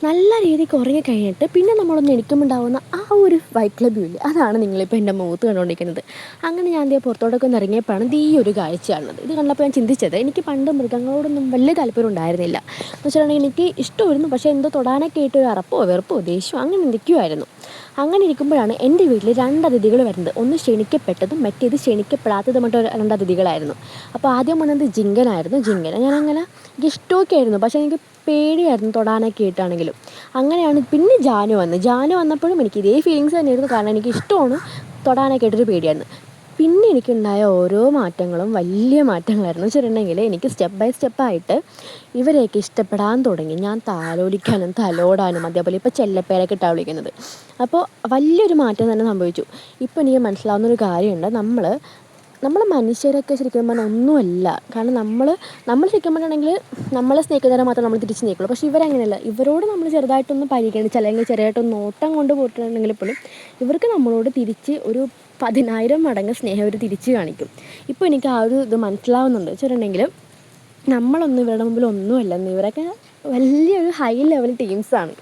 നല്ല രീതിക്ക് ഉറങ്ങിക്കഴിഞ്ഞിട്ട് പിന്നെ നമ്മളൊന്ന് എണീക്കുമ്പോണ്ടാവുന്ന ആ ഒരു വൈക്ലഭ്യം ഇല്ലേ, അതാണ് നിങ്ങളിപ്പോൾ എൻ്റെ മുഖത്ത് കണ്ടുകൊണ്ടിരിക്കുന്നത്. അങ്ങനെ ഞാൻ ദേ പുറത്തോട്ടൊക്കെ ഒന്ന് ഇറങ്ങിയപ്പോഴാണ് ഈ ഒരു കാഴ്ച കാണുന്നത്. ഇത് കണ്ടപ്പോൾ ഞാൻ ചിന്തിച്ചത്, എനിക്ക് പണ്ട് മൃഗങ്ങളോടൊന്നും വലിയ താല്പര്യം ഉണ്ടായിരുന്നില്ല. എന്ന് വെച്ചിട്ടുണ്ടെങ്കിൽ എനിക്ക് ഇഷ്ടമായിരുന്നു, പക്ഷേ എന്തോ തൊടാനൊക്കെ ആയിട്ട് ഒരു അറപ്പോ വെറുപ്പോ ദേഷ്യമോ അങ്ങനെ എന്തൊക്കെയോ ആയിരുന്നു. അങ്ങനെ ഇരിക്കുമ്പോഴാണ് എൻ്റെ വീട്ടിൽ 2 അതിഥികൾ വരുന്നത്. ഒന്ന് ക്ഷണിക്കപ്പെട്ടതും മറ്റേത് ക്ഷണിക്കപ്പെടാത്തതുമായിട്ട് 2 അതിഥികളായിരുന്നു. അപ്പോൾ ആദ്യം വന്നത് ജിങ്കനായിരുന്നു. ജിങ്കനെ ഞാനങ്ങനെ എനിക്ക് ഇഷ്ടമൊക്കെ ആയിരുന്നു, പക്ഷേ എനിക്ക് പേടിയായിരുന്നു തൊടാനൊക്കെ ആയിട്ടാണെങ്കിലും. അങ്ങനെയാണ് പിന്നെ ജാനു വന്നപ്പോഴും എനിക്ക് ഇതേ ഫീലിങ്സ് തന്നെയായിരുന്നു. കാരണം എനിക്ക് ഇഷ്ടമാണ്, തൊടാനൊക്കെ ആയിട്ടൊരു പേടിയായിരുന്നു. പിന്നെ എനിക്കുണ്ടായ ഓരോ മാറ്റങ്ങളും വലിയ മാറ്റങ്ങളായിരുന്നു. വെച്ചിട്ടുണ്ടെങ്കിൽ എനിക്ക് സ്റ്റെപ്പ് ബൈ സ്റ്റെപ്പായിട്ട് ഇവരെയൊക്കെ ഇഷ്ടപ്പെടാൻ തുടങ്ങി. ഞാൻ താലോലിക്കാനും തലോടാനും അതേപോലെ ഇപ്പോൾ ചെല്ലപ്പേരൊക്കെ ഇട്ടാണ് വിളിക്കുന്നത്. അപ്പോൾ വലിയൊരു മാറ്റം തന്നെ സംഭവിച്ചു. ഇപ്പോൾ എനിക്ക് മനസ്സിലാവുന്നൊരു കാര്യമുണ്ട്, നമ്മൾ മനുഷ്യരൊക്കെ ശരിക്കും പറഞ്ഞാൽ ഒന്നുമല്ല. കാരണം നമ്മൾ ശരിക്കും പറഞ്ഞിട്ടുണ്ടെങ്കിൽ നമ്മളെ സ്നേഹിക്കുന്നവരെ മാത്രമേ നമ്മൾ തിരിച്ച് സ്നേഹിക്കുള്ളൂ. പക്ഷേ ഇവരങ്ങനെയല്ല. ഇവരോട് നമ്മൾ ചെറുതായിട്ടൊന്ന് പരിഗണിച്ച് അല്ലെങ്കിൽ ചെറുതായിട്ടൊന്ന് നോട്ടം കൊണ്ട് പോയിട്ടുണ്ടെങ്കിൽ പോലും ഇവർക്ക് നമ്മളോട് തിരിച്ച് ഒരു 10,000 മടങ്ങ് സ്നേഹം അവർ തിരിച്ച് കാണിക്കും. ഇപ്പോൾ എനിക്ക് ആ ഒരു ഇത് മനസ്സിലാവുന്നുണ്ട്. വെച്ചിട്ടുണ്ടെങ്കിൽ നമ്മളൊന്നും ഇവരുടെ മുമ്പിൽ ഒന്നുമല്ലെന്ന്. ഇവരൊക്കെ വലിയൊരു ഹൈ ലെവൽ ടീംസാണ്.